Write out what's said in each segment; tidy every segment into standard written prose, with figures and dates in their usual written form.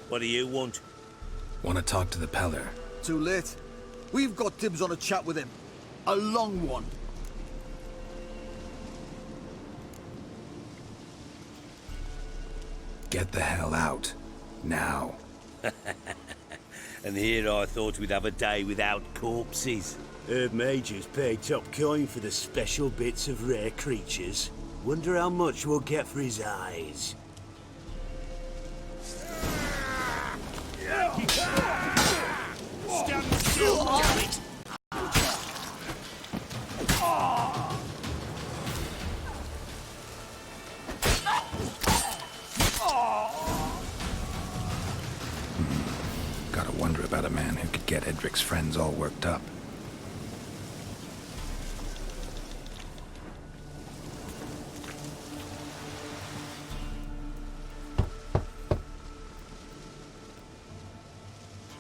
What do you want? Want to talk to the Peller. Too late. We've got dibs on a chat with him. A long one. Get the hell out. Now. And here I thought we'd have a day without corpses. Herb Major's paid top coin for the special bits of rare creatures. Wonder how much we'll get for his eyes. Stand still, damn it! Gotta wonder about a man who could get Edric's friends all worked up.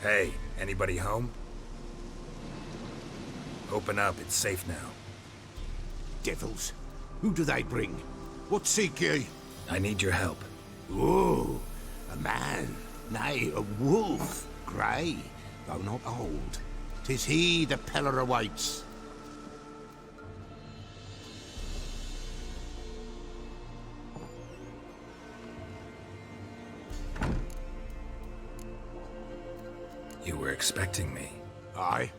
Hey, anybody home? Open up, it's safe now. Devils. Who do they bring? What seek ye? I need your help. Oh, a man. Nay, a wolf. Grey, though not old. 'Tis he the Peller awaits. You were expecting me. Aye,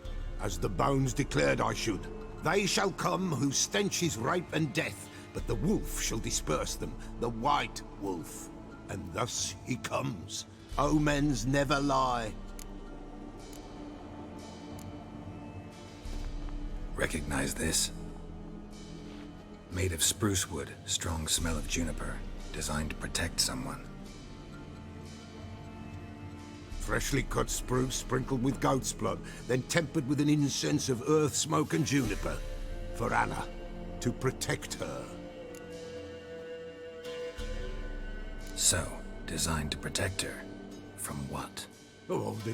as the bones declared I should. They shall come whose stench is rape and death, but the wolf shall disperse them, the white wolf. And thus he comes. Omens never lie. Recognize this? Made of spruce wood, strong smell of juniper, designed to protect someone. Freshly cut spruce sprinkled with goat's blood, then tempered with an incense of earth, smoke and juniper. For Anna, to protect her. So, designed to protect her. From what? Oh, the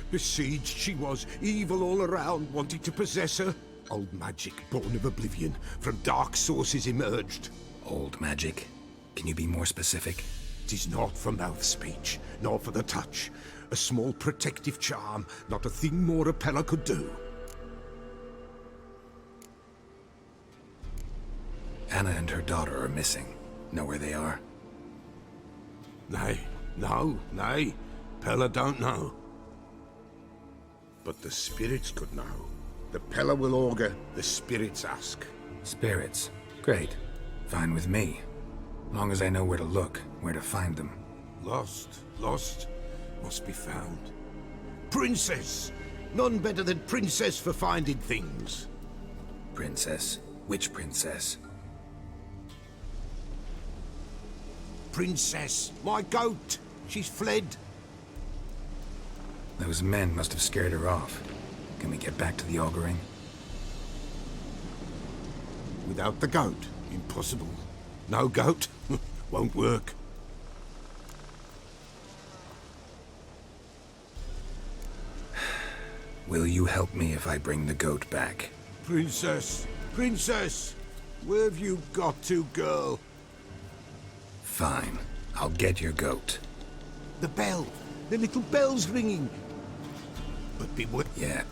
besieged she was, evil all around, wanting to possess her. Old magic, born of oblivion, from dark sources emerged. Old magic? Can you be more specific? 'Tis not for mouth speech, nor for the touch. A small protective charm, not a thing more a Peller could do. Anna and her daughter are missing. Know where they are? Nay, nay. Peller don't know. But the spirits could know. The Peller will augur, the spirits ask. Spirits. Great. Fine with me. Long as I know where to look, where to find them. Lost, must be found. Princess! None better than Princess for finding things. Princess? Which princess? Princess, my goat! She's fled. Those men must have scared her off. Can we get back to the auguring? Without the goat, impossible. No goat, won't work. Will you help me if I bring the goat back? Princess, where have you got to, girl? Fine. I'll get your goat. The bell, the little bell's ringing. But beware. Yeah.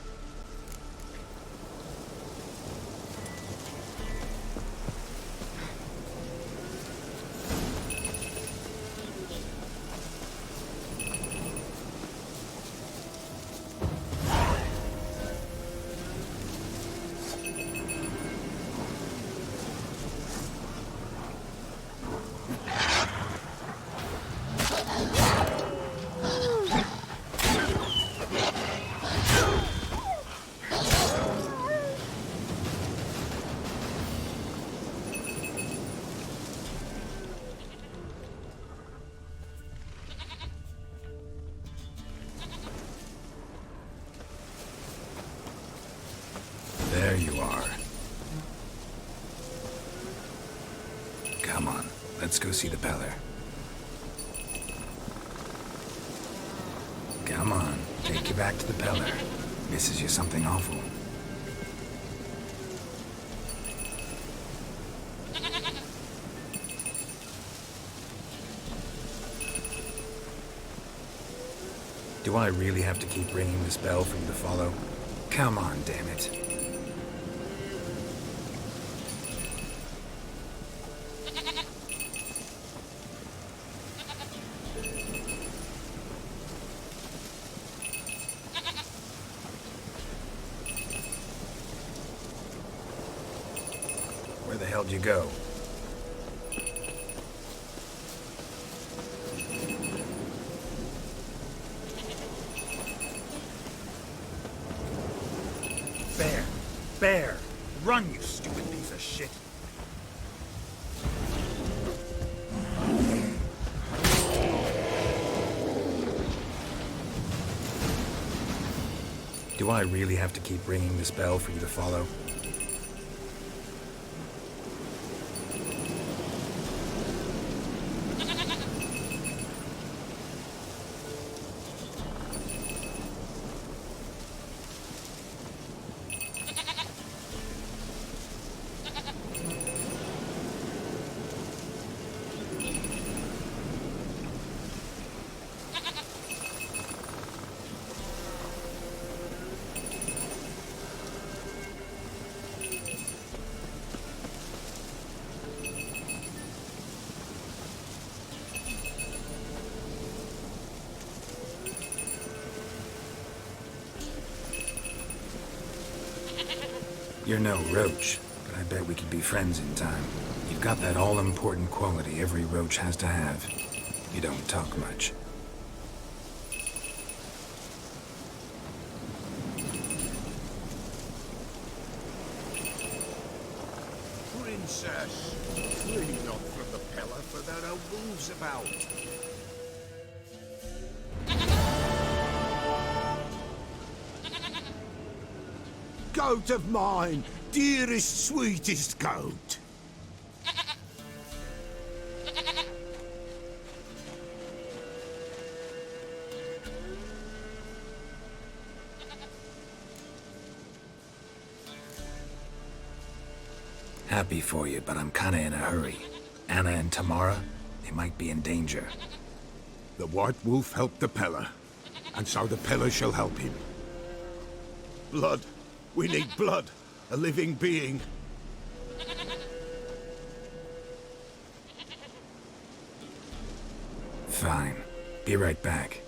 There you are. Come on, let's go see the Peller. Come on, take you back to the Peller. Misses you something awful. Do I really have to keep ringing this bell for you to follow? Come on, damn it. Where the hell'd you go? Bear! Run, you stupid piece of shit! Do I really have to keep ringing this bell for you to follow? You're no roach, but I bet we could be friends in time. You've got that all-important quality every roach has to have. You don't talk much. Princess, flee not from the pillar, for there are wolves about. Goat of mine, dearest, sweetest goat. Happy for you, but I'm kinda in a hurry. Anna and Tamara, they might be in danger. The White Wolf helped the Peller, and so the Peller shall help him. Blood. We need blood. A living being. Fine. Be right back.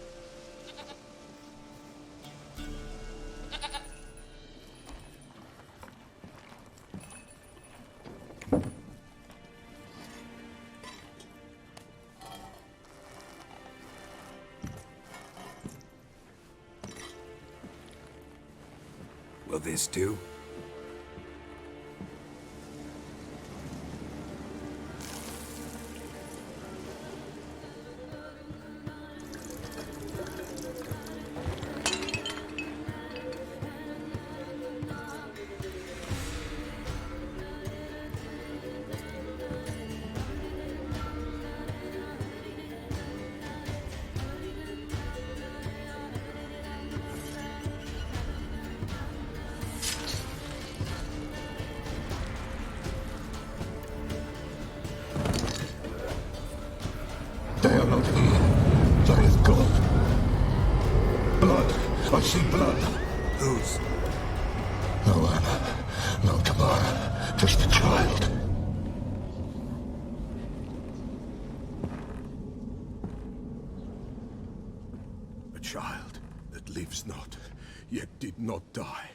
Will this do? They are not here. There is God. Blood. I see blood. Whose? No Anna. No Tamara. Just a child. A child that lives not, yet did not die.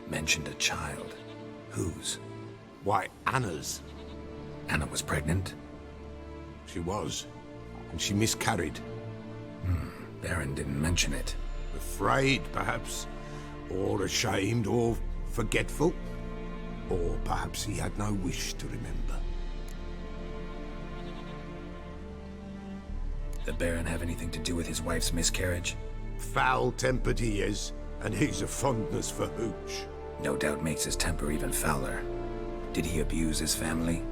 Mentioned a child. Whose? Why, Anna's. Anna was pregnant? She was, and she miscarried. Baron didn't mention it. Afraid, perhaps, or ashamed, or forgetful. Or perhaps he had no wish to remember. The Baron have anything to do with his wife's miscarriage? Foul-tempered he is, and he's a fondness for hooch. No doubt makes his temper even fouler. Did he abuse his family?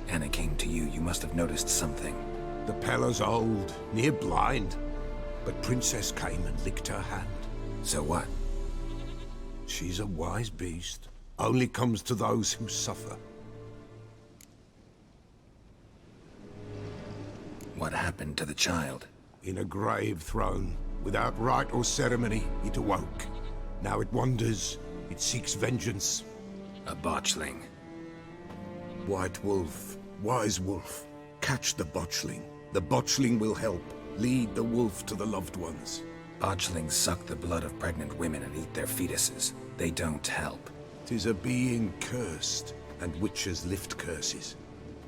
Anna came to you. You must have noticed something. The Peller's old, near blind, but Princess came and licked her hand. So what? She's a wise beast. Only comes to those who suffer. What happened to the child? In a grave thrown, without rite or ceremony, it awoke. Now it wanders, it seeks vengeance. A botchling. White Wolf, Wise Wolf, catch the botchling. The botchling will help. Lead the wolf to the loved ones. Botchlings suck the blood of pregnant women and eat their fetuses. They don't help. 'Tis a being cursed, and witches lift curses.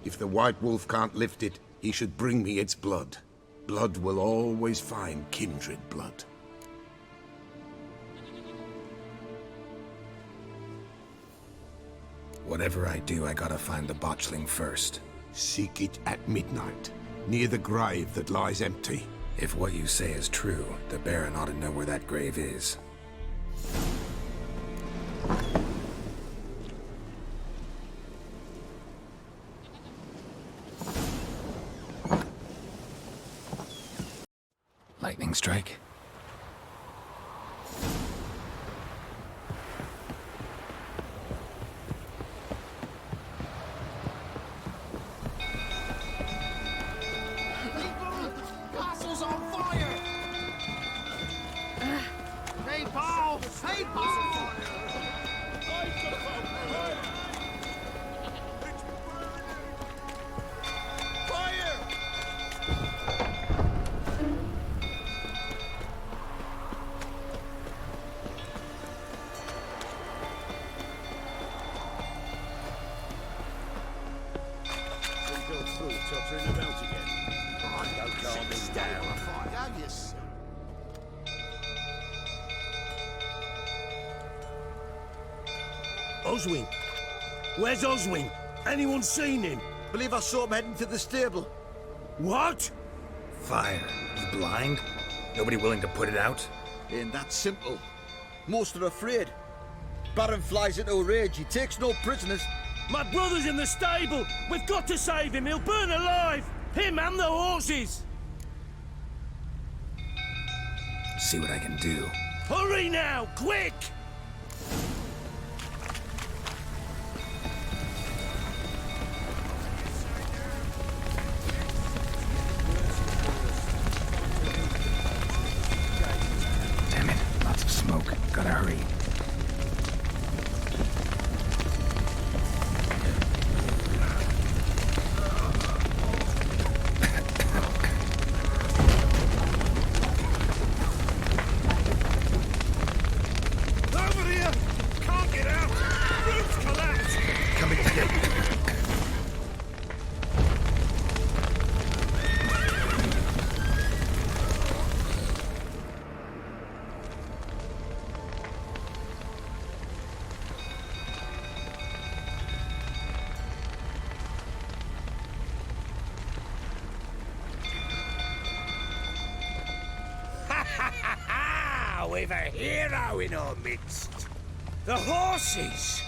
If the White Wolf can't lift it, he should bring me its blood. Blood will always find kindred blood. Whatever I do, I gotta find the botchling first. Seek it at midnight, near the grave that lies empty. If what you say is true, the Baron ought to know where that grave is. Lightning strike? Castle's on fire! Hey, Paul! Hey, Paul! Tottering about again. Don't calm him down. Oswin! Where's Oswin? Anyone seen him? Believe I saw him heading to the stable. What? Fire. You blind? Nobody willing to put it out? Ain't that simple. Most are afraid. Baron flies into a rage. He takes no prisoners. My brother's in the stable! We've got to save him! He'll burn alive! Him and the horses! See what I can do. Hurry now! Quick! Damn it. Lots of smoke. Gotta hurry. Over here! Can't get out! Roof's collapsed! Coming to get you. We've a hero in our midst. The horses!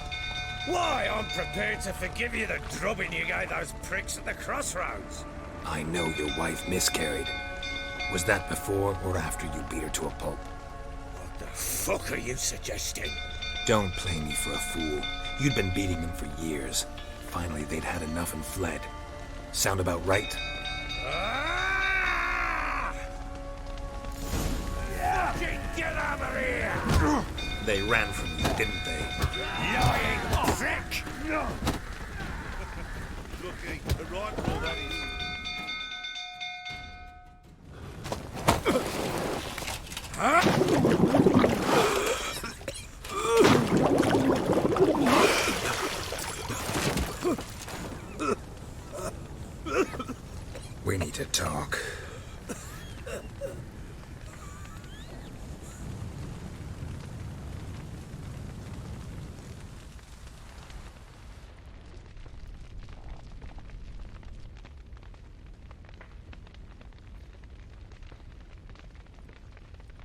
Why, I'm prepared to forgive you the drubbing you gave those pricks at the crossroads. I know your wife miscarried. Was that before or after you beat her to a pulp? What the fuck are you suggesting? Don't play me for a fool. You'd been beating them for years. Finally, they'd had enough and fled. Sound about right? Ah! Get over here! They ran from you, didn't they? Lying prick! Lucky, the rifle, that is. We need to talk.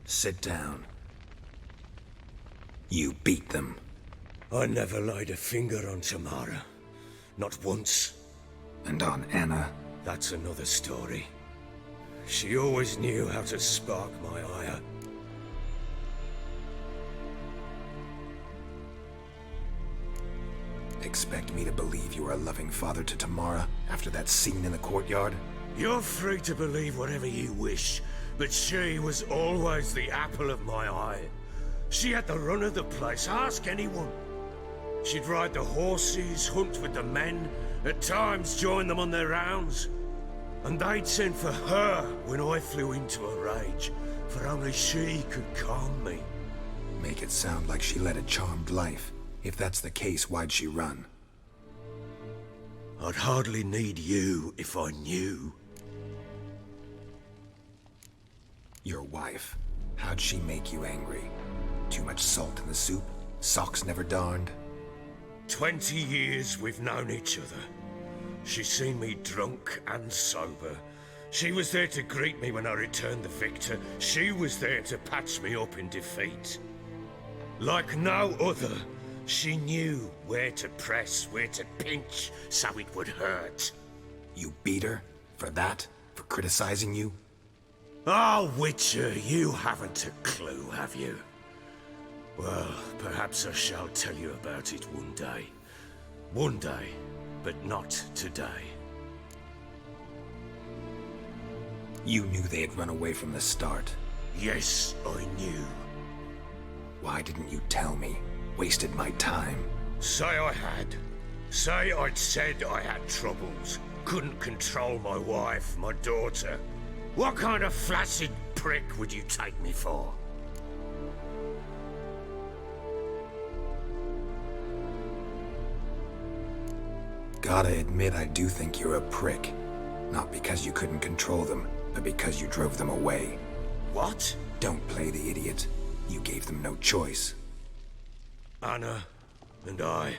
Sit down. You beat them. I never laid a finger on Tamara. Not once. And on Anna. That's another story. She always knew how to spark my ire. Expect me to believe you were a loving father to Tamara after that scene in the courtyard? You're free to believe whatever you wish, but she was always the apple of my eye. She had the run of the place, ask anyone. She'd ride the horses, hunt with the men, at times join them on their rounds. And they'd send for her when I flew into a rage, for only she could calm me. Make it sound like she led a charmed life. If that's the case, why'd she run? I'd hardly need you if I knew. Your wife. How'd she make you angry? Too much salt in the soup? Socks never darned? 20 years we've known each other. She's seen me drunk and sober. She was there to greet me when I returned the victor. She was there to patch me up in defeat. Like no other, she knew where to press, where to pinch, so it would hurt. You beat her? For that? For criticizing you? Oh, Witcher, you haven't a clue, have you? Well, perhaps I shall tell you about it one day. One day, but not today. You knew they had run away from the start. Yes, I knew. Why didn't you tell me? Wasted my time. Say I had. Say I'd said I had troubles. Couldn't control my wife, my daughter. What kind of flaccid prick would you take me for? Gotta admit, I do think you're a prick. Not because you couldn't control them, but because you drove them away. What? Don't play the idiot. You gave them no choice. Anna and I...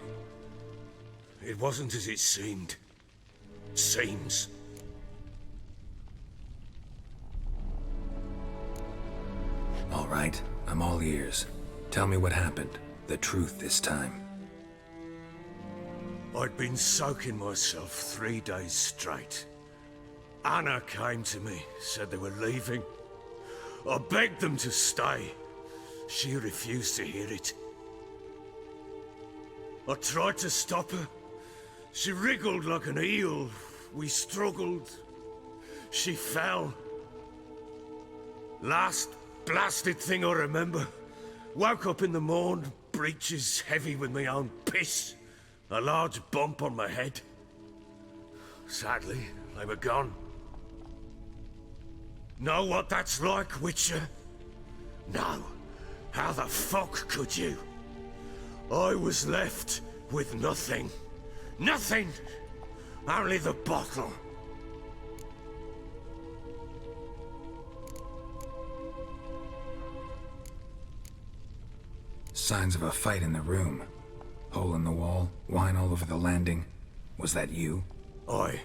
It wasn't as it seemed. Seems. All right, I'm all ears. Tell me what happened. The truth this time. I'd been soaking myself 3 days straight. Anna came to me, said they were leaving. I begged them to stay. She refused to hear it. I tried to stop her. She wriggled like an eel. We struggled. She fell. Last blasted thing I remember. Woke up in the morn, breeches heavy with my own piss. A large bump on my head. Sadly, they were gone. Know what that's like, Witcher? No. How the fuck could you? I was left with nothing. Nothing! Only the bottle. Signs of a fight in the room. Hole in the wall, wine all over the landing. Was that you? Aye.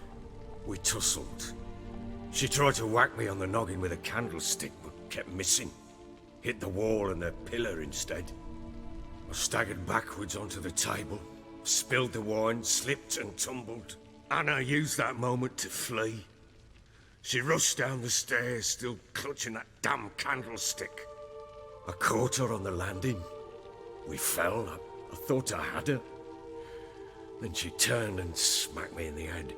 We tussled. She tried to whack me on the noggin with a candlestick, but kept missing. Hit the wall and the pillar instead. I staggered backwards onto the table, spilled the wine, slipped and tumbled. Anna used that moment to flee. She rushed down the stairs, still clutching that damn candlestick. I caught her on the landing. We fell. I thought I had her. Then she turned and smacked me in the head.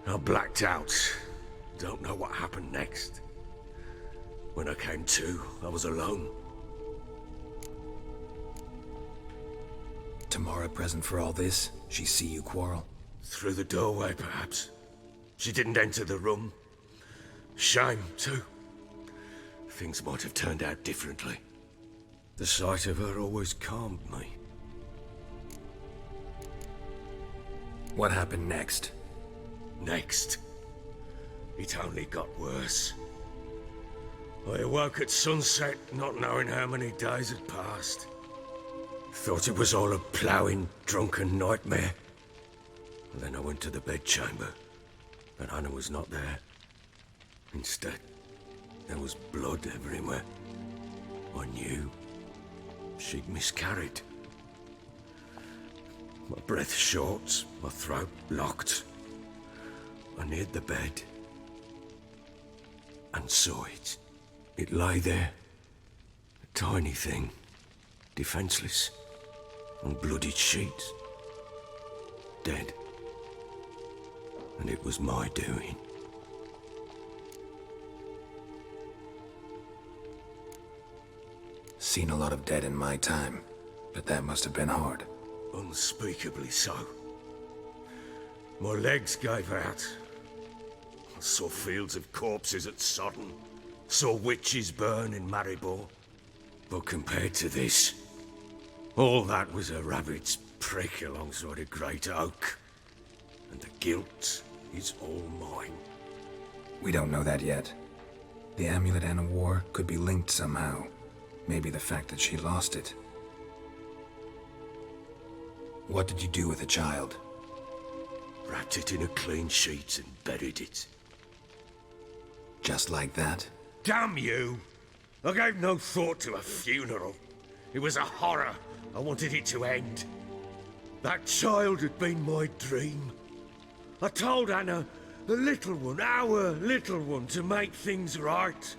I blacked out. Don't know what happened next. When I came to, I was alone. Tamara present for all this? She see you quarrel? Through the doorway, perhaps. She didn't enter the room. Shame, too. Things might have turned out differently. The sight of her always calmed me. What happened next? Next, it only got worse. I awoke at sunset, not knowing how many days had passed. Thought it was all a ploughing, drunken nightmare. And then I went to the bedchamber, and Anna was not there. Instead, there was blood everywhere. I knew she'd miscarried. My breath short, my throat locked. I neared the bed and saw it. It lay there, a tiny thing, defenseless, on bloodied sheets, dead. And it was my doing. Seen a lot of dead in my time, but that must have been hard. Unspeakably so. My legs gave out. I saw fields of corpses at Sodden. Saw witches burn in Maribor. But compared to this, all that was a rabbit's prick alongside a great oak. And the guilt is all mine. We don't know that yet. The amulet Anna wore could be linked somehow. Maybe the fact that she lost it. What did you do with the child? Wrapped it in a clean sheet and buried it. Just like that? Damn you! I gave no thought to a funeral. It was a horror. I wanted it to end. That child had been my dream. I told Anna, the little one, our little one, to make things right.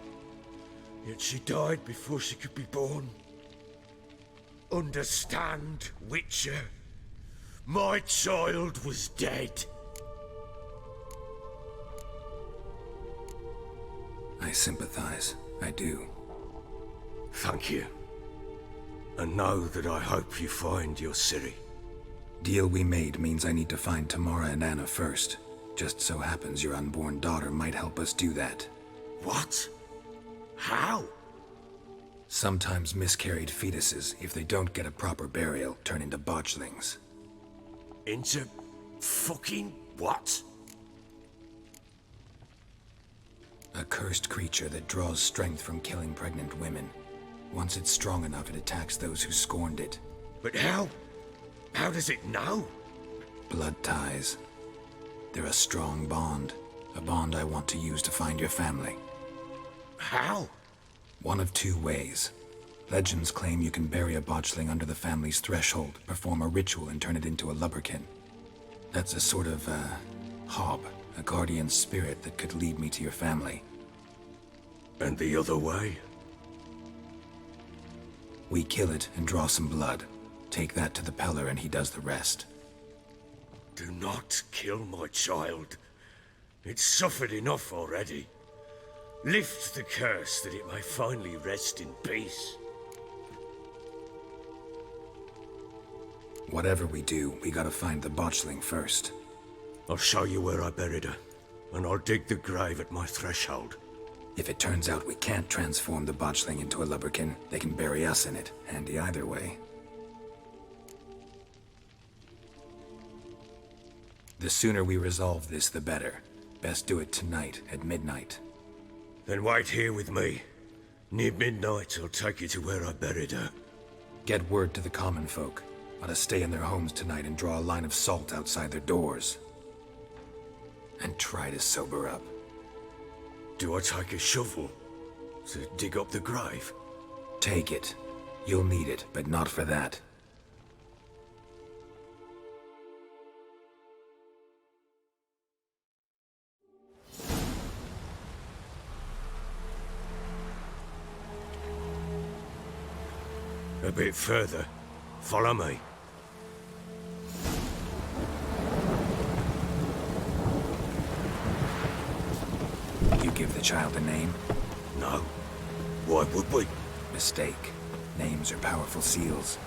Yet she died before she could be born. Understand, Witcher? My child was dead. I sympathize. I do. Thank you. And know that I hope you find your Ciri. Deal we made means I need to find Tamara and Anna first. Just so happens your unborn daughter might help us do that. What? How? Sometimes miscarried fetuses, if they don't get a proper burial, turn into botchlings. Into fucking what? A cursed creature that draws strength from killing pregnant women. Once it's strong enough, it attacks those who scorned it. But how? How does it know? Blood ties. They're a strong bond. A bond I want to use to find your family. How? One of two ways. Legends claim you can bury a botchling under the family's threshold, perform a ritual, and turn it into a lubberkin. That's a sort of, hob, a guardian spirit that could lead me to your family. And the other way? We kill it and draw some blood. Take that to the Peller and he does the rest. Do not kill my child. It's suffered enough already. Lift the curse that it may finally rest in peace. Whatever we do, we gotta find the botchling first. I'll show you where I buried her, and I'll dig the grave at my threshold. If it turns out we can't transform the botchling into a lubberkin, they can bury us in it. Handy either way. The sooner we resolve this, the better. Best do it tonight, at midnight. Then wait here with me. Near midnight, I'll take you to where I buried her. Get word to the common folk. Ought to stay in their homes tonight and draw a line of salt outside their doors. And try to sober up. Do I take a shovel to dig up the grave? Take it. You'll need it, but not for that. A bit further. Follow me. You give the child a name? No. Why would we? Mistake. Names are powerful seals.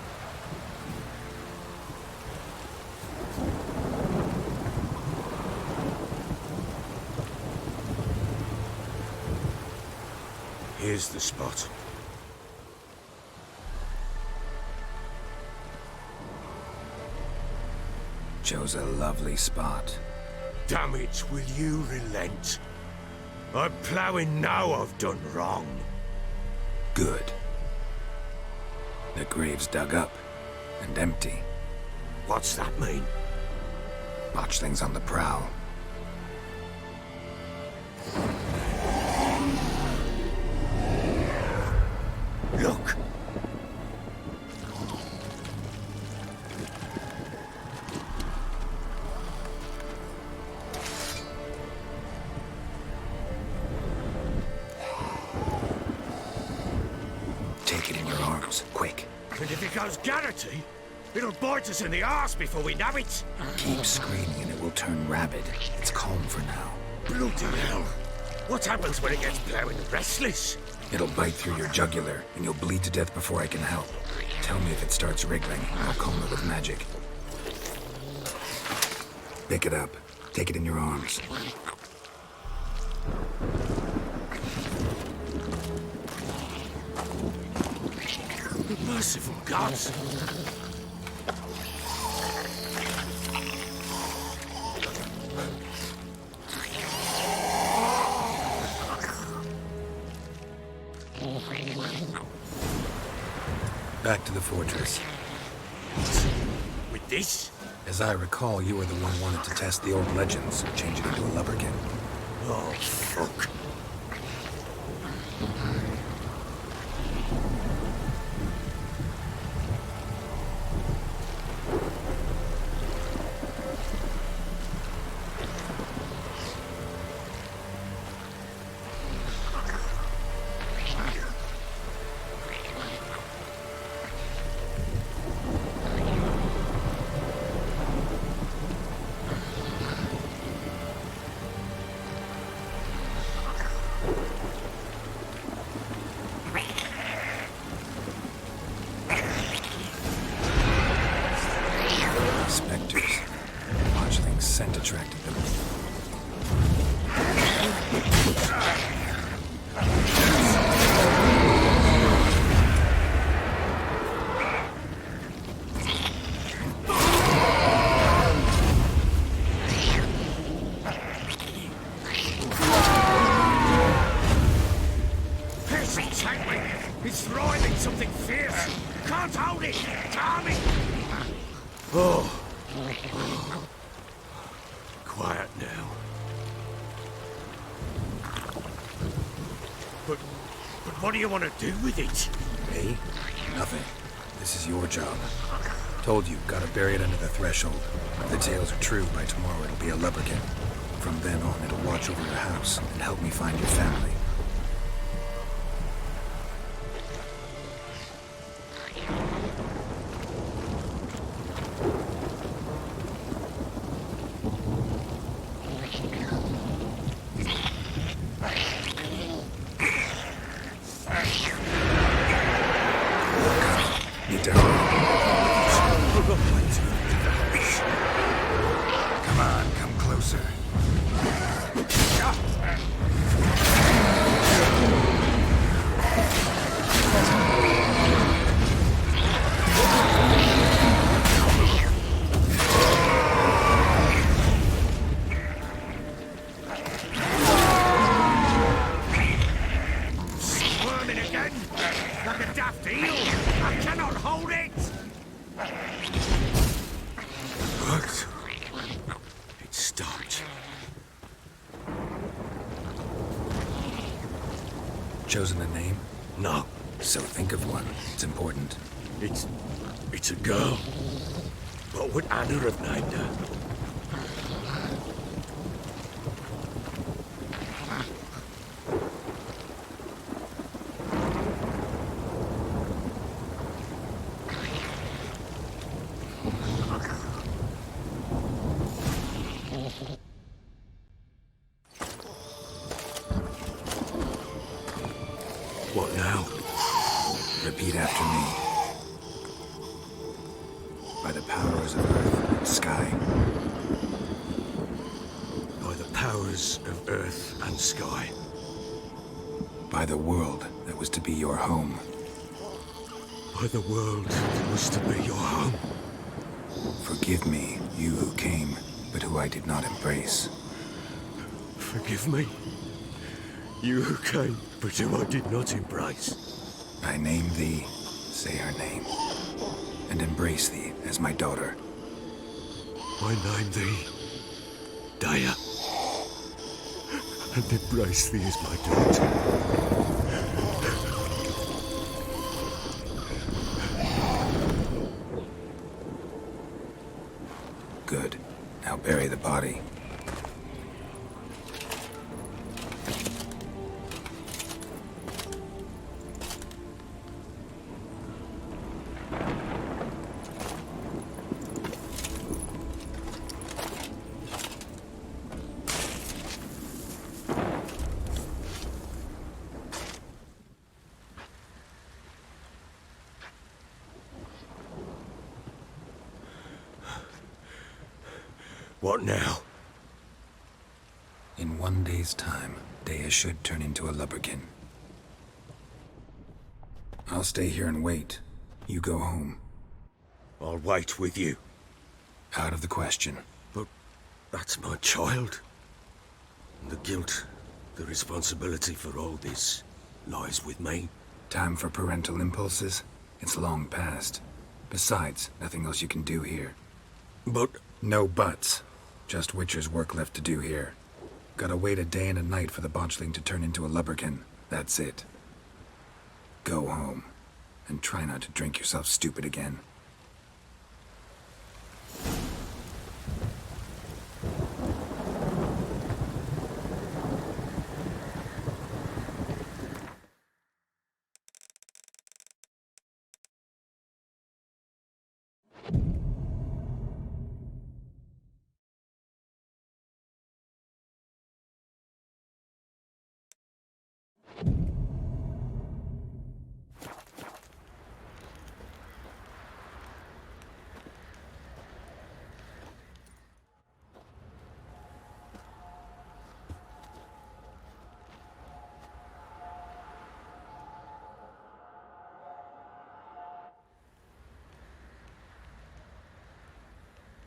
Here's the spot. Chose a lovely spot. Damn it, will you relent? I'm ploughing now I've done wrong. Good. The grave's dug up and empty. What's that mean? Botchling's on the prowl. Look! Take it in your arms, quick. And if it goes Garrity, it'll bite us in the arse before we know it. Keep screaming and it will turn rabid. It's calm for now. Bloody hell. What happens when it gets ploughing restless? It'll bite through your jugular, and you'll bleed to death before I can help. Tell me if it starts wriggling, and I'll calm it with magic. Pick it up. Take it in your arms. Merciful gods! Back to the fortress. With this? As I recall, you were the one wanted to test the old legends, change it into a lubberkin. Oh, fuck. Spectres. Watchling's scent attracted them. Piercing tightly! It's writhing something fierce! Can't hold it! Damn it! Oh. Quiet now. But what do you want to do with it? Me? Nothing. This is your job. Told you, gotta bury it under the threshold. If the tales are true, by tomorrow it'll be a lubberkin. From then on, it'll watch over your house and help me find your family. Need to hurry. Come on, come closer. Squirming again? Like a daft eel? I cannot hold it! Worked. It stopped. Chosen a name? No, So think of one. It's important. it's a girl. What would Anna have named her? What now? Repeat after me. By the powers of earth and sky. By the powers of earth and sky. By the world that was to be your home. By the world that was to be your home. Forgive me, you who came, but who I did not embrace. Forgive me. You who came, but who I did not embrace. I name thee, say her name, and embrace thee as my daughter. I name thee Daya, and embrace thee as my daughter. Good. Now bury the body. What now? In 1 day's time, Dea should turn into a lubberkin. I'll stay here and wait. You go home. I'll wait with you. Out of the question. But that's my child. And the guilt, the responsibility for all this lies with me. Time for parental impulses? It's long past. Besides, nothing else you can do here. But No buts. Just Witcher's work left to do here. Gotta wait a day and a night for the botchling to turn into a lubberkin. That's it. Go home. And try not to drink yourself stupid again.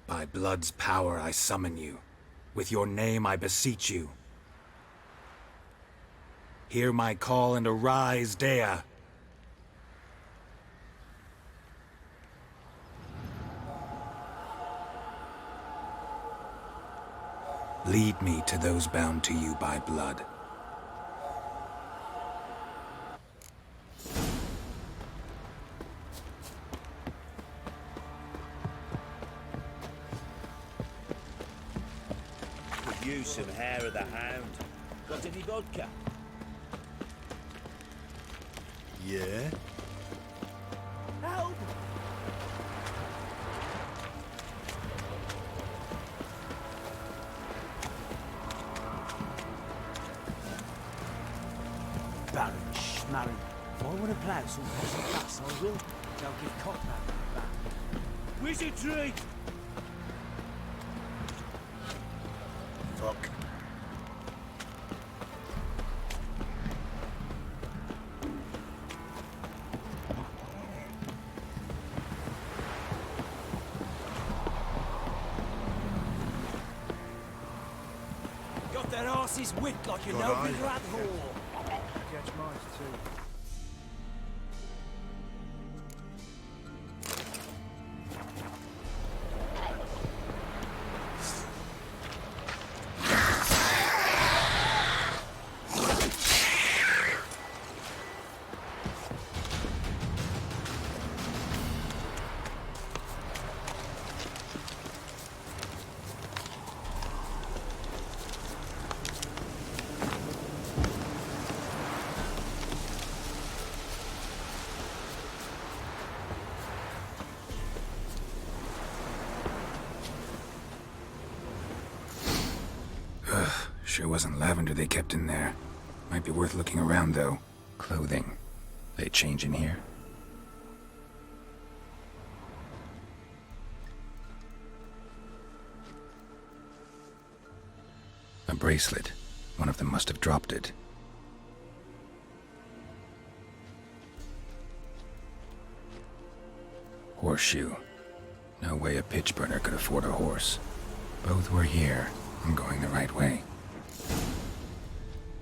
By blood's power I summon you. With your name I beseech you. Hear my call and arise, Dea. Lead me to those bound to you by blood. Could use some hair of the hound. Got any vodka? Yeah? Help! Baron Schmarren. If I want to plough some peasant grass, I will. They'll give Cockman back. Wizardry! Fuck. Got their asses whipped like you know, big rat whore. Catch mice too. Sure wasn't lavender they kept in there. Might be worth looking around, though. Clothing. They change in here? A bracelet. One of them must have dropped it. Horseshoe. No way a pitch burner could afford a horse. Both were here. I'm going the right way.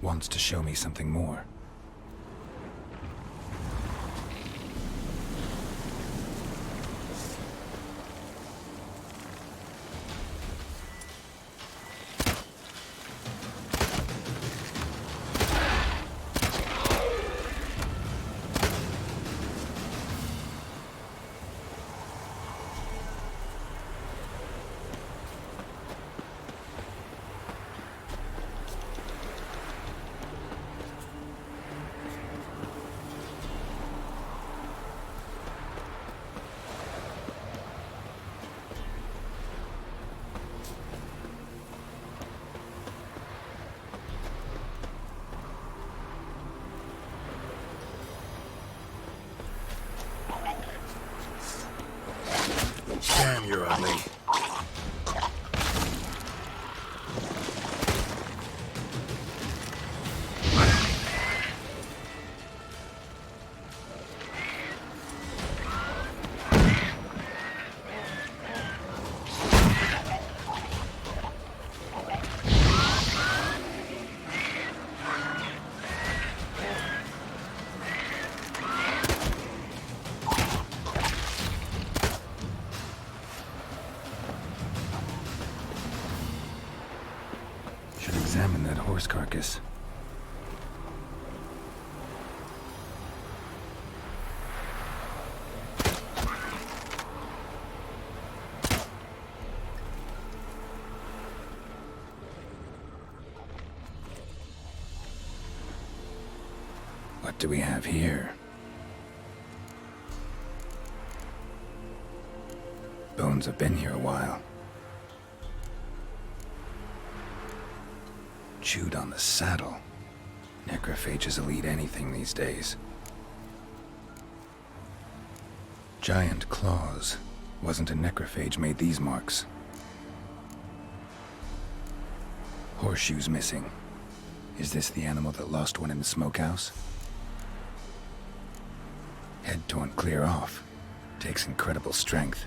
Wants to show me something more. Damn, you're ugly. horse carcass. What do we have here? Bones have been here a while. Chewed on the saddle. Necrophages will eat anything these days. Giant claws. Wasn't a necrophage made these marks. Horseshoes missing. Is this the animal that lost one in the smokehouse? Head torn clear off. Takes incredible strength.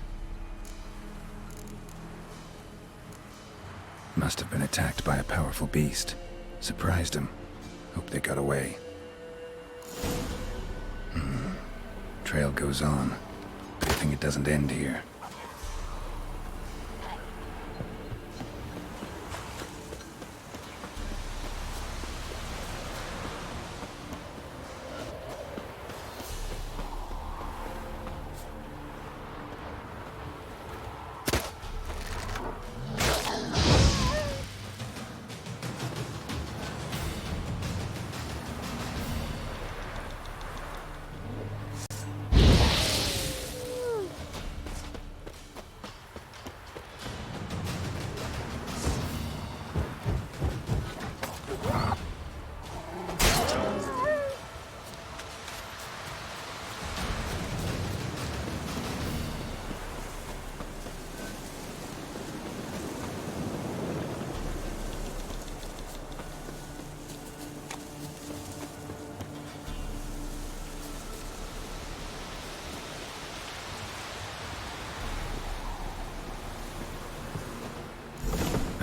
Must have been attacked by a powerful beast. Surprised him. Hope they got away. Trail goes on. Good thing it doesn't end here.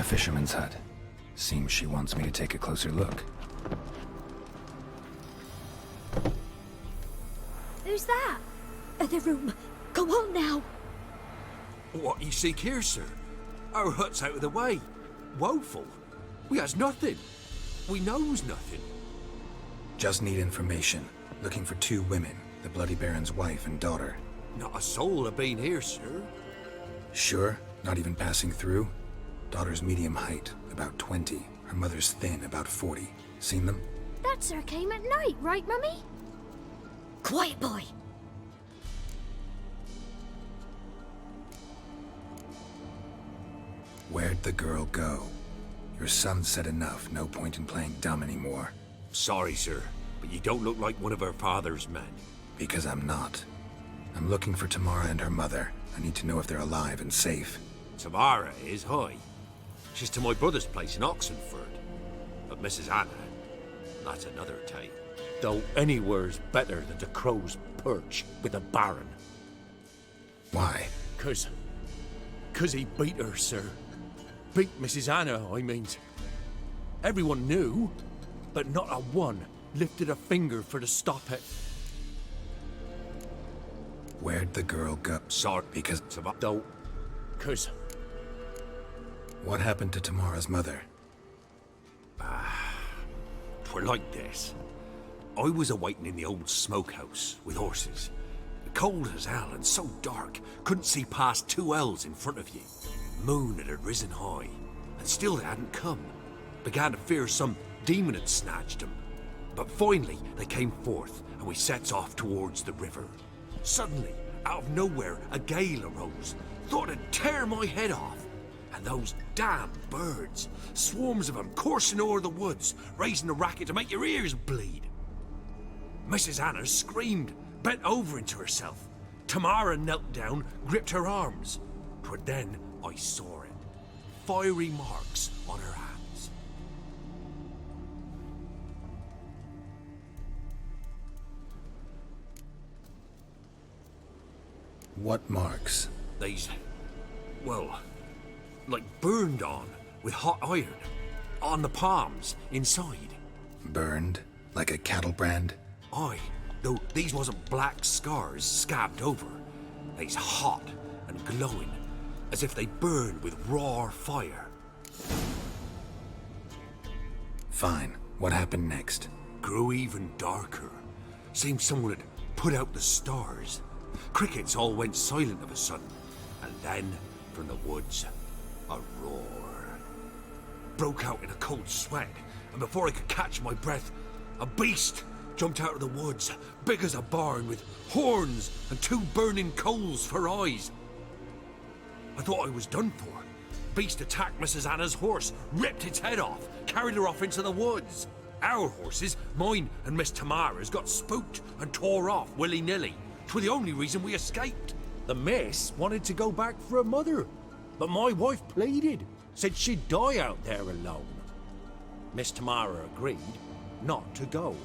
Fisherman's hut. Seems she wants me to take a closer look. Who's that? The room. Go on now. What you seek here, sir? Our hut's out of the way. Woeful. We has nothing. We knows nothing. Just need information. Looking for 2 women. The Bloody Baron's wife and daughter. Not a soul have been here, sir. Sure? Not even passing through? Daughter's medium height, about 20. Her mother's thin, about 40. Seen them? That sir came at night, right, Mummy? Quiet, boy. Where'd the girl go? Your son said enough. No point in playing dumb anymore. Sorry, sir, but you don't look like one of her father's men. Because I'm not. I'm looking for Tamara and her mother. I need to know if they're alive and safe. Tamara is, hi. She's to my brother's place in Oxenford. But Mrs. Anna, that's another tale. Though anywhere's better than the Crow's Perch with the Baron. Why? Cause he beat her, sir. Beat Mrs. Anna, I mean. Everyone knew, but not a one lifted a finger for to stop it. Where'd the girl go? Sorry, Because... Don't. Cause... What happened to Tamara's mother? Twere like this. I was awaiting in the old smokehouse with horses. Cold as hell and so dark, couldn't see past 2 ells in front of you. Moon had risen high, and still they hadn't come. Began to fear some demon had snatched them. But finally they came forth, and we sets off towards the river. Suddenly, out of nowhere, a gale arose. Thought it'd tear my head off. And those damn birds, swarms of them coursing o'er the woods, raising a racket to make your ears bleed. Mrs. Anna screamed, bent over into herself. Tamara knelt down, gripped her arms. But then I saw it. Fiery marks on her hands. What marks? These, well, like burned on with hot iron. On the palms, inside. Burned? Like a cattle brand? Aye, though these wasn't black scars scabbed over. They's hot and glowing, as if they burned with raw fire. Fine. What happened next? Grew even darker. Seemed someone had put out the stars. Crickets all went silent of a sudden. And then, from the woods, a roar. Broke out in a cold sweat, and before I could catch my breath, a beast jumped out of the woods, big as a barn, with horns and 2 burning coals for eyes. I thought I was done for. Beast attacked Mrs. Anna's horse, ripped its head off, carried her off into the woods. Our horses, mine and Miss Tamara's, got spooked and tore off willy-nilly. 'Twas the only reason we escaped. The miss wanted to go back for her mother, but my wife pleaded, said she'd die out there alone. Miss Tamara agreed not to go.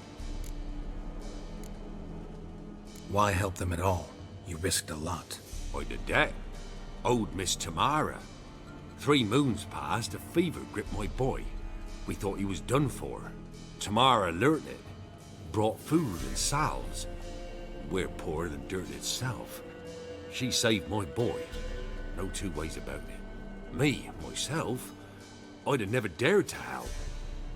Why help them at all? You risked a lot. By the debt, owed Miss Tamara. 3 moons passed, a fever gripped my boy. We thought he was done for. Tamara alerted, brought food and salves. We're poorer than dirt itself. She saved my boy. No 2 ways about it. Me, myself, I'd have never dared to help.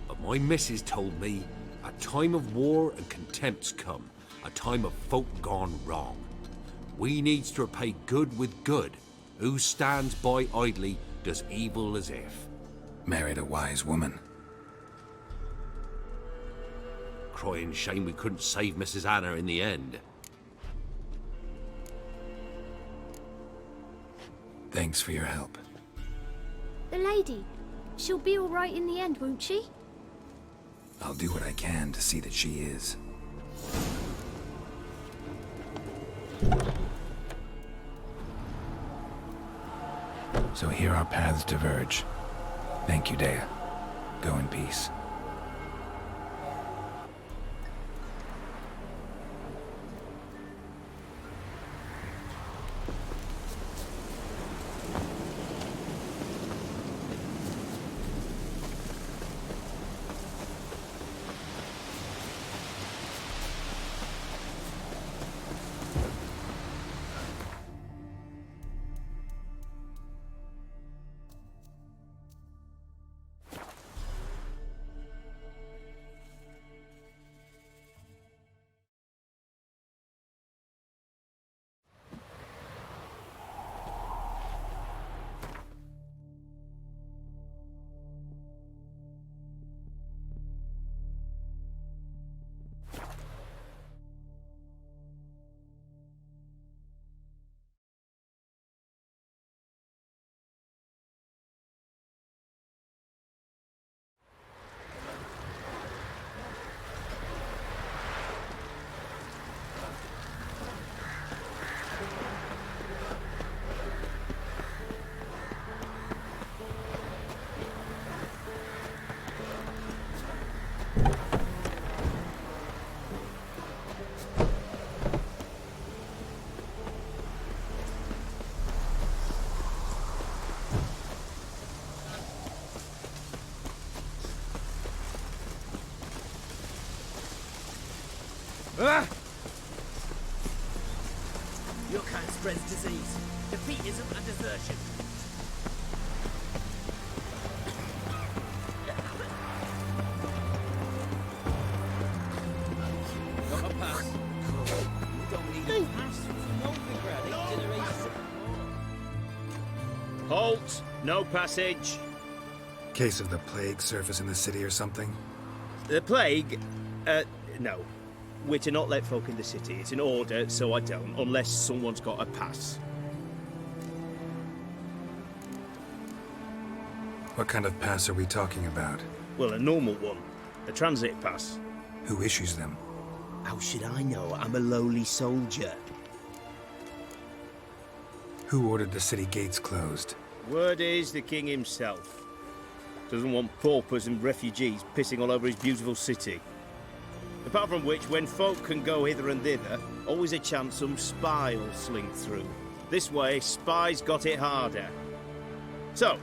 But my missus told me a time of war and contempt's come. A time of folk gone wrong. We needs to repay good with good. Who stands by idly does evil as if. Married a wise woman. Crying shame we couldn't save Mrs. Anna in the end. Thanks for your help. The lady. She'll be all right in the end, won't she? I'll do what I can to see that she is. So here our paths diverge. Thank you, Dea. Go in peace. Your kind spreads disease. Defeat isn't a desertion. Got a pass. You don't need a pass from Novigrad 8 generations. Halt! No passage. Case of the plague surface in the city or something? The plague? No. We're to not let folk in the city. It's an order, so I don't, unless someone's got a pass. What kind of pass are we talking about? Well, a normal one. A transit pass. Who issues them? How should I know? I'm a lowly soldier. Who ordered the city gates closed? Word is the king himself. Doesn't want paupers and refugees pissing all over his beautiful city. Apart from which, when folk can go hither and thither, always a chance some spy will slink through. This way, spies got it harder. So,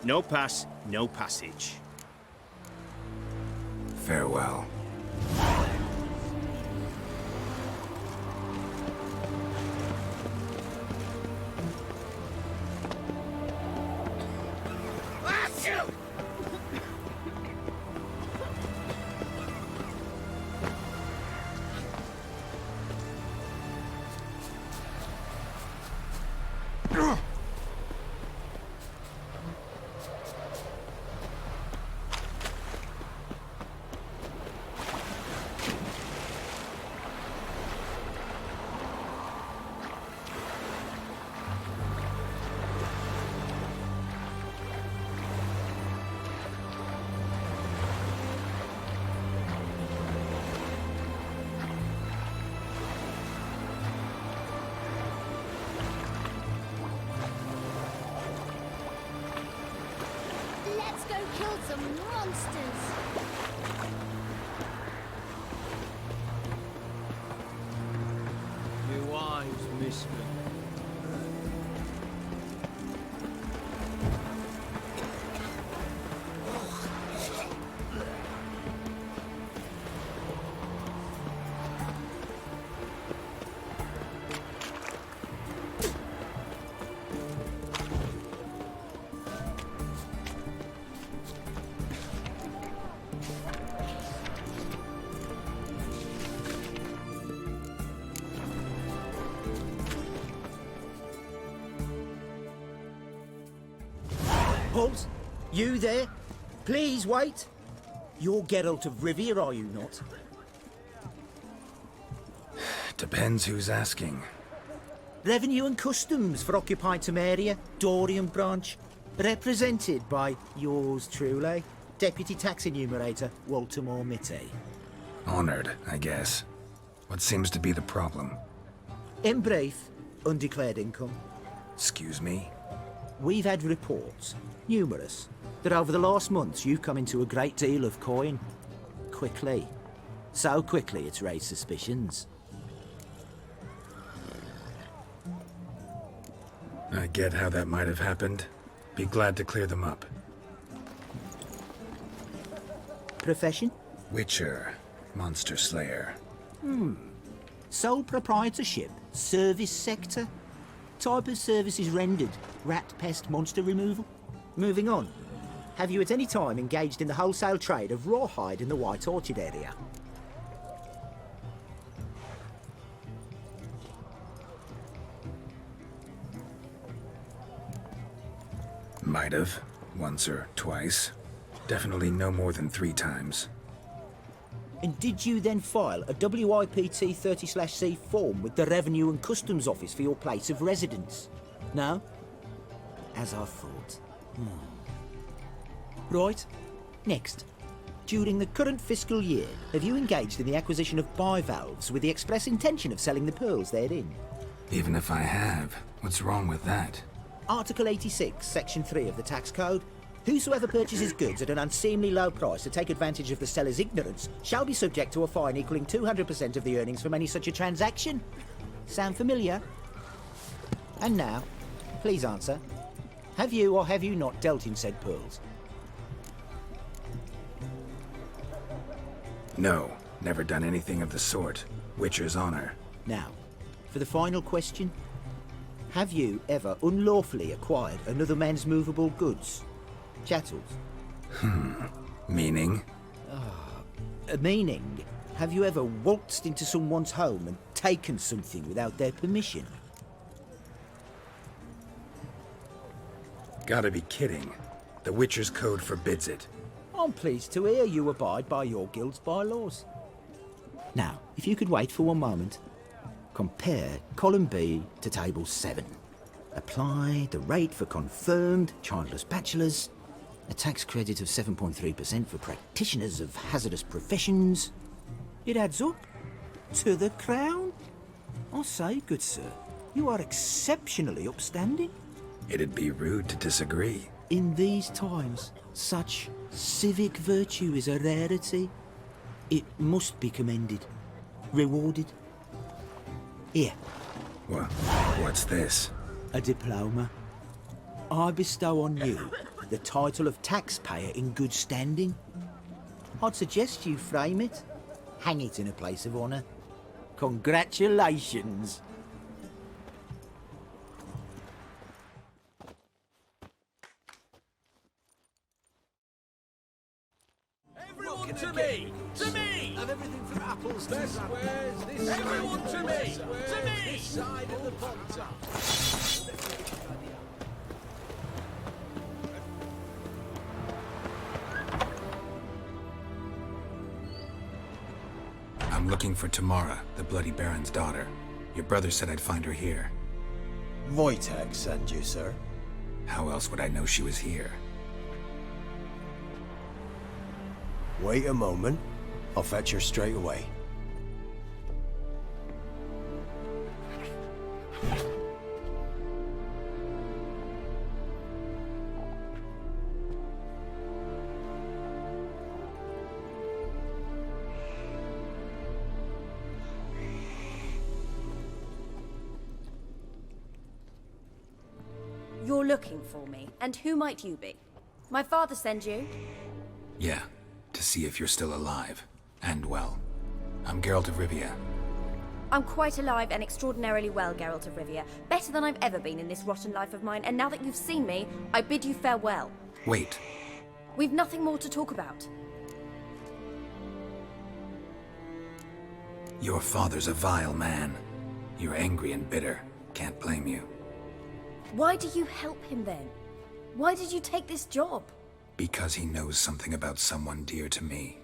no pass, no passage. Farewell. Let's go kill some monsters. Your wives miss me. Halt! You there? Please wait. You're Geralt of Rivia, are you not? Depends who's asking. Revenue and Customs for occupied Temeria, Dorian branch, represented by yours truly, Deputy Tax Enumerator Walter Moore Mitty. Honored, I guess. What seems to be the problem? In brief, undeclared income. Excuse me? We've had reports, numerous, that over the last months you've come into a great deal of coin. Quickly. So quickly it's raised suspicions. I get how that might have happened. Be glad to clear them up. Profession? Witcher. Monster Slayer. Sole proprietorship, service sector. Type of services rendered, rat pest monster removal. Moving on. Have you at any time engaged in the wholesale trade of rawhide in the White Orchard area? Might have. Once or twice. Definitely no more than 3 times. And did you then file a WIPT 30/C form with the Revenue and Customs Office for your place of residence? No? As I thought. Right. Next. During the current fiscal year, have you engaged in the acquisition of bivalves with the express intention of selling the pearls therein? Even if I have, what's wrong with that? Article 86, Section 3 of the Tax Code. Whosoever purchases goods at an unseemly low price to take advantage of the seller's ignorance shall be subject to a fine equaling 200% of the earnings from any such a transaction. Sound familiar? And now, please answer. Have you or have you not dealt in said pearls? No, never done anything of the sort. Witcher's honor. Now, for the final question. Have you ever unlawfully acquired another man's movable goods? Chattels? Meaning? Meaning, have you ever waltzed into someone's home and taken something without their permission? Gotta be kidding. The Witcher's Code forbids it. I'm pleased to hear you abide by your guild's bylaws. Now, if you could wait for one moment. Compare column B to table 7. Apply the rate for confirmed childless bachelors. A tax credit of 7.3% for practitioners of hazardous professions. It adds up to the crown. I say, good sir, you are exceptionally upstanding. It'd be rude to disagree. In these times, such civic virtue is a rarity. It must be commended, rewarded. Here. What's this? A diploma. I bestow on you the title of taxpayer in good standing. I'd suggest you frame it, hang it in a place of honour. Congratulations. Everyone to me! To me! And everything from apples to Everyone to me! To me! side of the pond. I'm looking for Tamara, the Bloody Baron's daughter. Your brother said I'd find her here. Wojtek sent you, sir. How else would I know she was here? Wait a moment. I'll fetch her straight away. You're looking for me, and who might you be? My father sent you? Yeah, to see if you're still alive. And well. I'm Geralt of Rivia. I'm quite alive and extraordinarily well, Geralt of Rivia. Better than I've ever been in this rotten life of mine, and now that you've seen me, I bid you farewell. Wait. We've nothing more to talk about. Your father's a vile man. You're angry and bitter. Can't blame you. Why do you help him then? Why did you take this job? Because he knows something about someone dear to me.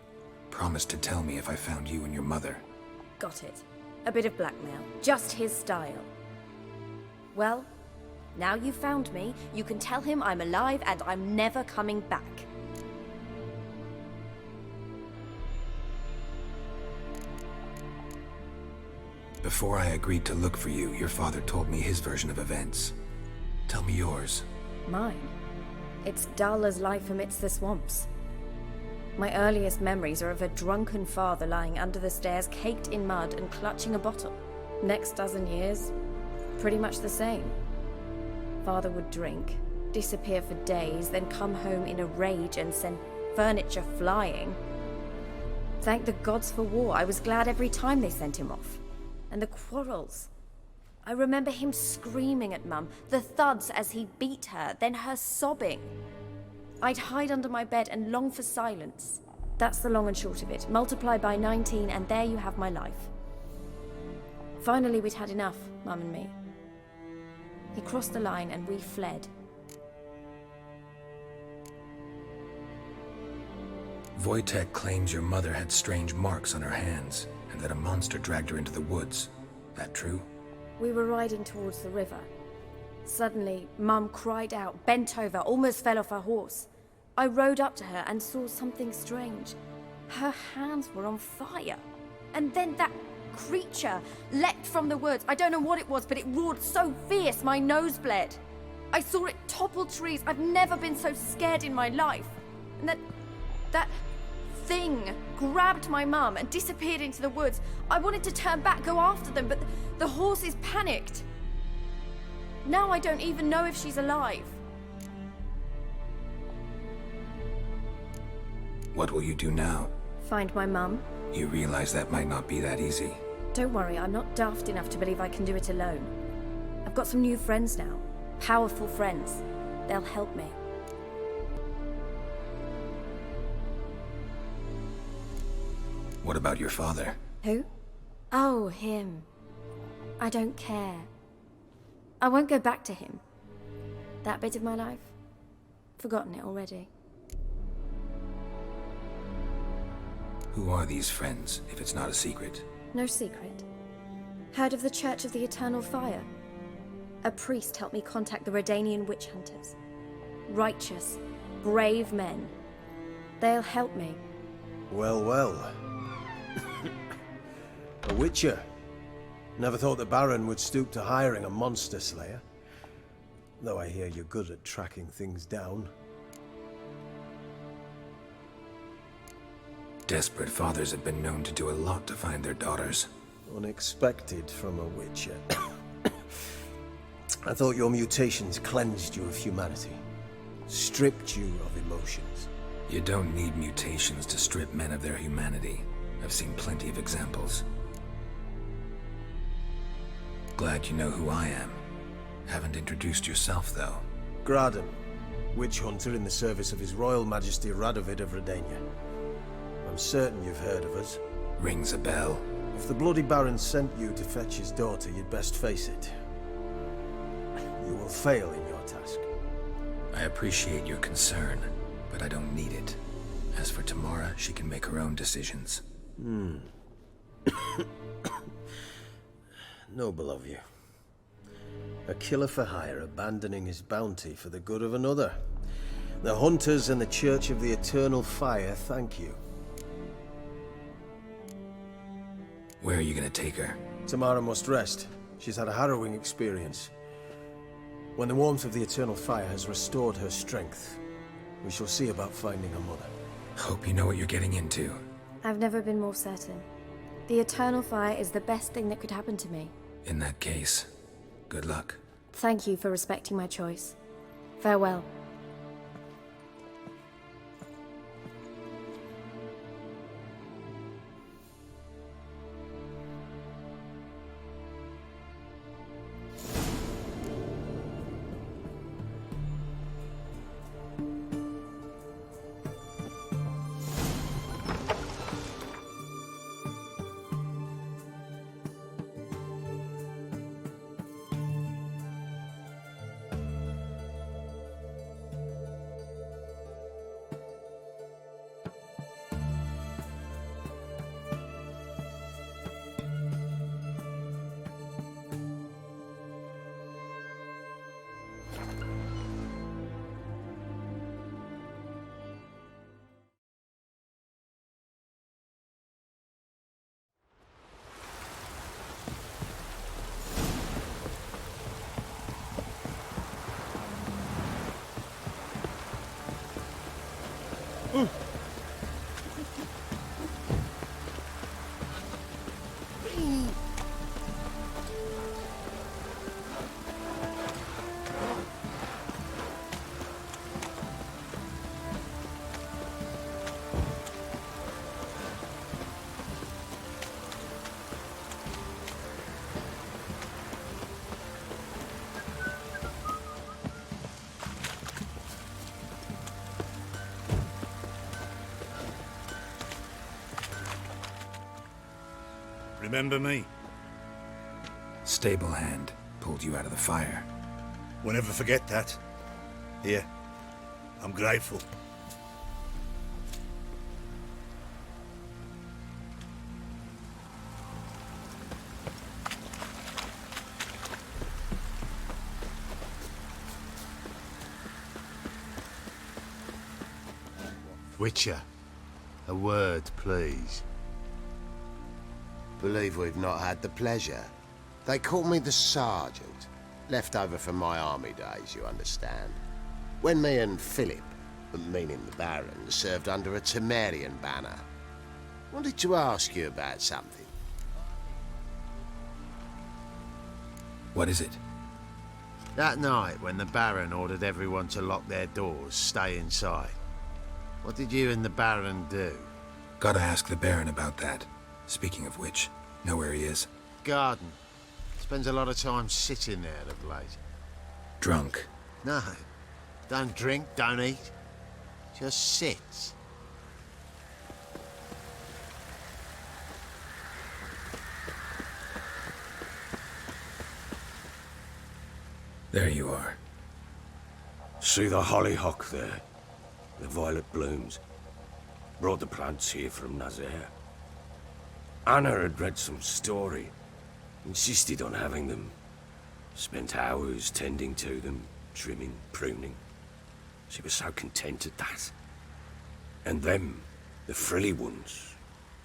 Promised to tell me if I found you and your mother. Got it. A bit of blackmail. Just his style. Well, now you've found me, you can tell him I'm alive and I'm never coming back. Before I agreed to look for you, your father told me his version of events. Tell me yours. Mine? It's dull as life amidst the swamps. My earliest memories are of a drunken father lying under the stairs, caked in mud and clutching a bottle. Next dozen years, pretty much the same. Father would drink, disappear for days, then come home in a rage and send furniture flying. Thank the gods for war. I was glad every time they sent him off. And the quarrels. I remember him screaming at Mum, the thuds as he beat her, then her sobbing. I'd hide under my bed and long for silence. That's the long and short of it. Multiply by 19 and there you have my life. Finally, we'd had enough, Mum and me. He crossed the line and we fled. Wojtek claims your mother had strange marks on her hands, and that a monster dragged her into the woods. That true? We were riding towards the river. Suddenly, Mum cried out, bent over, almost fell off her horse. I rode up to her and saw something strange. Her hands were on fire. And then that creature leapt from the woods. I don't know what it was, but it roared so fierce my nose bled. I saw it topple trees. I've never been so scared in my life. And that thing grabbed my mum and disappeared into the woods. I wanted to turn back, go after them, but the horses panicked. Now I don't even know if she's alive. What will you do now? Find my mum. You realize that might not be that easy. Don't worry, I'm not daft enough to believe I can do it alone. I've got some new friends now. Powerful friends. They'll help me. What about your father? Who? Oh, him. I don't care. I won't go back to him. That bit of my life? Forgotten it already. Who are these friends, if it's not a secret? No secret. Heard of the Church of the Eternal Fire? A priest helped me contact the Redanian witch hunters. Righteous, brave men. They'll help me. Well, well. A witcher. Never thought the Baron would stoop to hiring a monster slayer. Though I hear you're good at tracking things down. Desperate fathers have been known to do a lot to find their daughters. Unexpected from a witcher. I thought your mutations cleansed you of humanity. Stripped you of emotions. You don't need mutations to strip men of their humanity. I've seen plenty of examples. Glad you know who I am. Haven't introduced yourself, though. Graden, witch hunter in the service of His Royal Majesty Radovid of Redania. I'm certain you've heard of us. Rings a bell. If the Bloody Baron sent you to fetch his daughter, you'd best face it. You will fail in your task. I appreciate your concern, but I don't need it. As for Tamara, she can make her own decisions. Noble of you. A killer for hire abandoning his bounty for the good of another. The Hunters and the Church of the Eternal Fire thank you. Where are you gonna take her? Tamara must rest. She's had a harrowing experience. When the warmth of the Eternal Fire has restored her strength, we shall see about finding her mother. Hope you know what you're getting into. I've never been more certain. The Eternal Fire is the best thing that could happen to me. In that case, good luck. Thank you for respecting my choice. Farewell. Remember me? Stable hand pulled you out of the fire. We'll never forget that. Here, I'm grateful. Witcher, a word, please. Believe we've not had the pleasure. They call me the Sergeant. Left over from my army days, you understand. When me and Philip, meaning the Baron, served under a Temerian banner. Wanted to ask you about something. What is it? That night when the Baron ordered everyone to lock their doors, stay inside. What did you and the Baron do? Gotta ask the Baron about that. Speaking of which, know where he is? Garden. Spends a lot of time sitting there of late. Drunk. No. Don't drink, don't eat. Just sits. There you are. See the hollyhock there? The violet blooms. Brought the plants here from Nazaire. Anna had read some story. Insisted on having them. Spent hours tending to them, trimming, pruning. She was so content at that. And them, the frilly ones,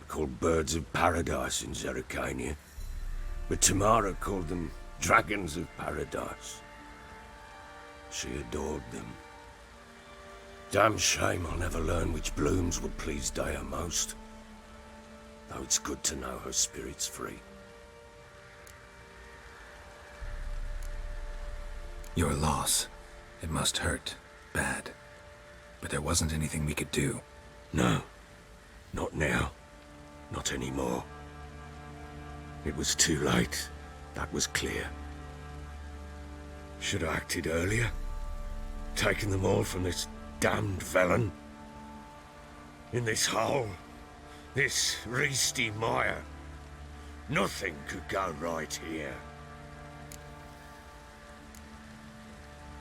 are called birds of paradise in Zerrikania. But Tamara called them dragons of paradise. She adored them. Damn shame I'll never learn which blooms would please Dea most. Though it's good to know her spirit's free. Your loss. It must hurt. Bad. But there wasn't anything we could do. No. Not now. Not anymore. It was too late. That was clear. Should have acted earlier. Taken them all from this damned Velen. In this hole. This Reesty mire. Nothing could go right here.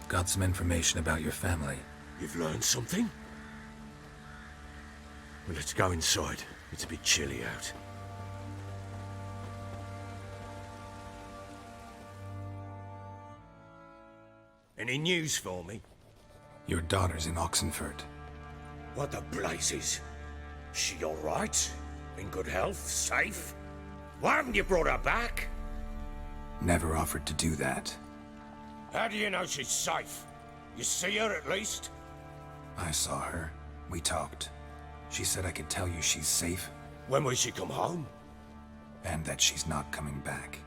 Got some information about your family. You've learned something? Well, let's go inside. It's a bit chilly out. Any news for me? Your daughter's in Oxenfurt. What the blazes? She all right? In good health? Safe? Why haven't you brought her back? Never offered to do that. How do you know she's safe? You see her at least? I saw her. We talked. She said I could tell you she's safe. When will she come home? And that she's not coming back.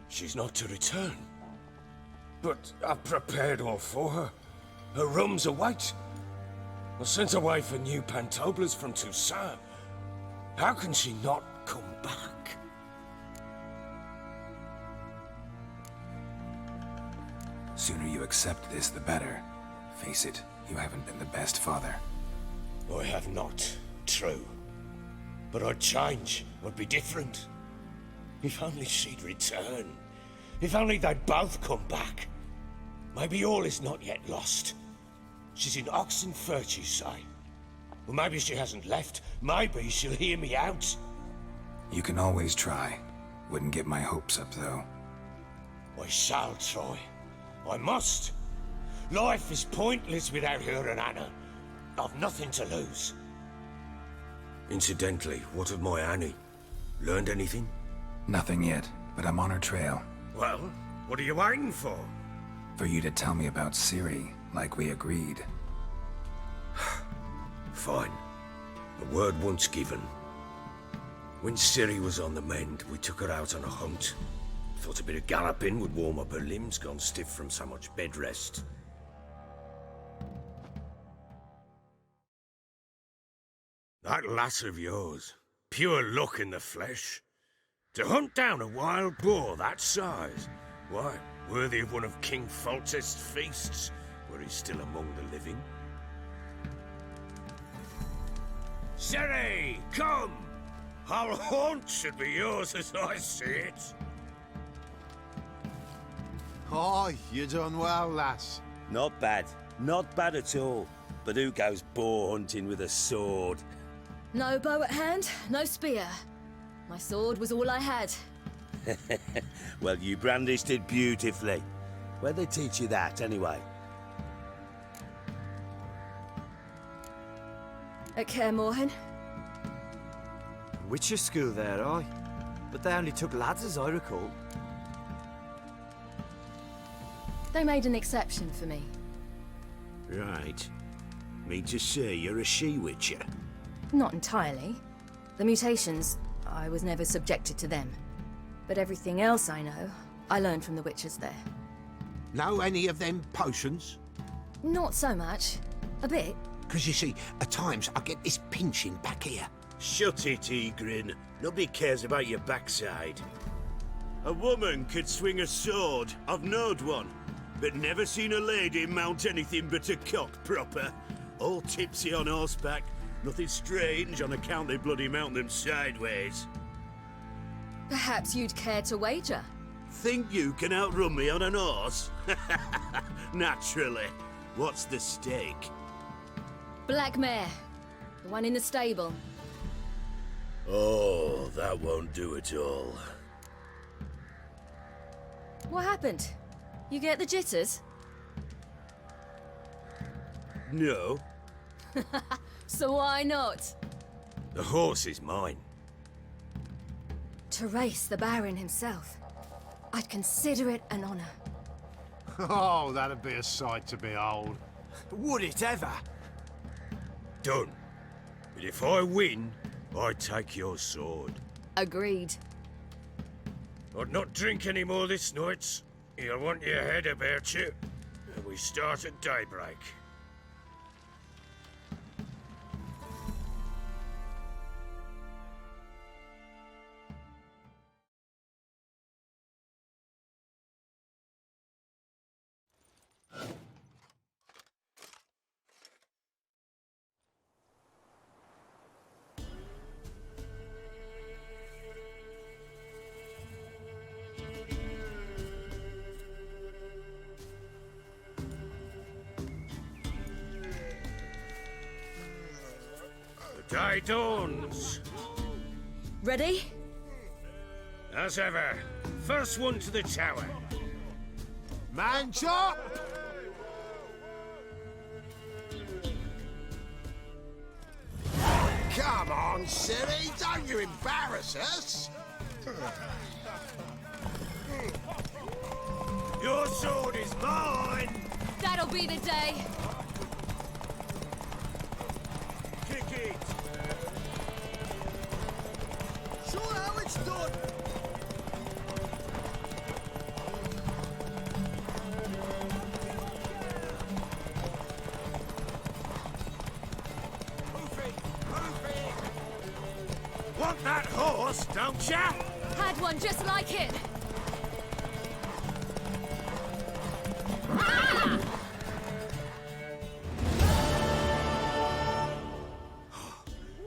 She's not to return. But I've prepared all for her. Her rooms await. I sent away for new pantoblas from Toussaint. How can she not come back? Sooner you accept this, the better. Face it, you haven't been the best father. I have not, true. But I'd change, I'd be different. If only she'd return. If only they'd both come back. Maybe all is not yet lost. She's in Oxenfurt, you say? Well, maybe she hasn't left. Maybe she'll hear me out. You can always try. Wouldn't get my hopes up, though. I shall try. I must. Life is pointless without her and Anna. I've nothing to lose. Incidentally, what of my Annie? Learned anything? Nothing yet, but I'm on her trail. Well, what are you waiting for? For you to tell me about Ciri, like we agreed. Fine. A word once given. When Ciri was on the mend, we took her out on a hunt. Thought a bit of galloping would warm up her limbs, gone stiff from so much bed rest. That lass of yours, pure luck in the flesh. To hunt down a wild boar that size, why, worthy of one of King Foltest's feasts, where he's still among the living. Ciri, come! Our haunt should be yours as I see it. Oh, you done well, lass. Not bad. Not bad at all. But who goes boar hunting with a sword? No bow at hand, no spear. My sword was all I had. Well, you brandished it beautifully. Where'd they teach you that, anyway? At Kaer Morhen. Witcher school there, aye. But they only took lads, as I recall. They made an exception for me. Right. Mean to say you're a she-witcher? Not entirely. The mutations, I was never subjected to them. But everything else I know, I learned from the witches there. Know any of them potions? Not so much. A bit. Because you see, at times I get this pinching back here. Shut it, Egrin. Nobody cares about your backside. A woman could swing a sword. I've knowed one. But never seen a lady mount anything but a cock proper. All tipsy on horseback. Nothing strange on account they bloody mount them sideways. Perhaps you'd care to wager? Think you can outrun me on an horse? Naturally. What's the stake? Black mare. The one in the stable. Oh, that won't do at all. What happened? You get the jitters? No. So why not? The horse is mine. To race the Baron himself. I'd consider it an honor. Oh, that'd be a sight to behold. Would it ever? Done. But if I win, I take your sword. Agreed. I'd not drink any more this night. You'll want your head about you. And we start at daybreak. The day dawns. Ready? As ever, first one to the tower. Man chop! Come on, silly, don't you embarrass us! Your sword is mine! That'll be the day. Kick it! Show how it's done! Want that horse, don't ya? Had one just like it.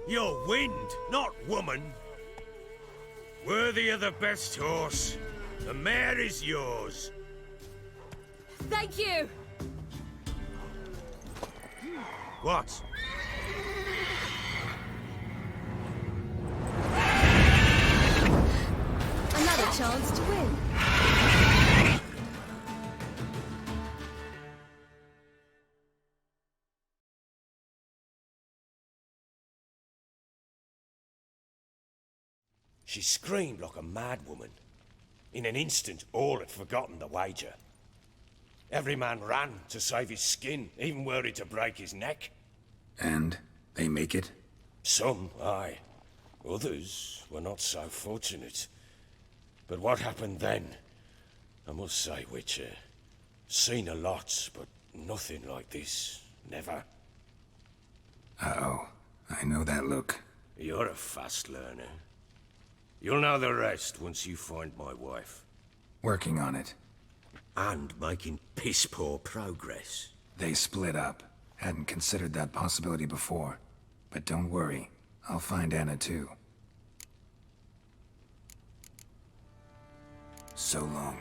You're wind, not woman. Worthy of the best horse. The mare is yours. Thank you. What? Another chance to win. She screamed like a madwoman. In an instant, all had forgotten the wager. Every man ran to save his skin, even worried to break his neck. And they make it? Some, aye. Others were not so fortunate. But what happened then? I must say, Witcher, seen a lot, but nothing like this. Never. Uh-oh. I know that look. You're a fast learner. You'll know the rest once you find my wife. Working on it. And making piss-poor progress. They split up. Hadn't considered that possibility before. But don't worry. I'll find Anna too. So long.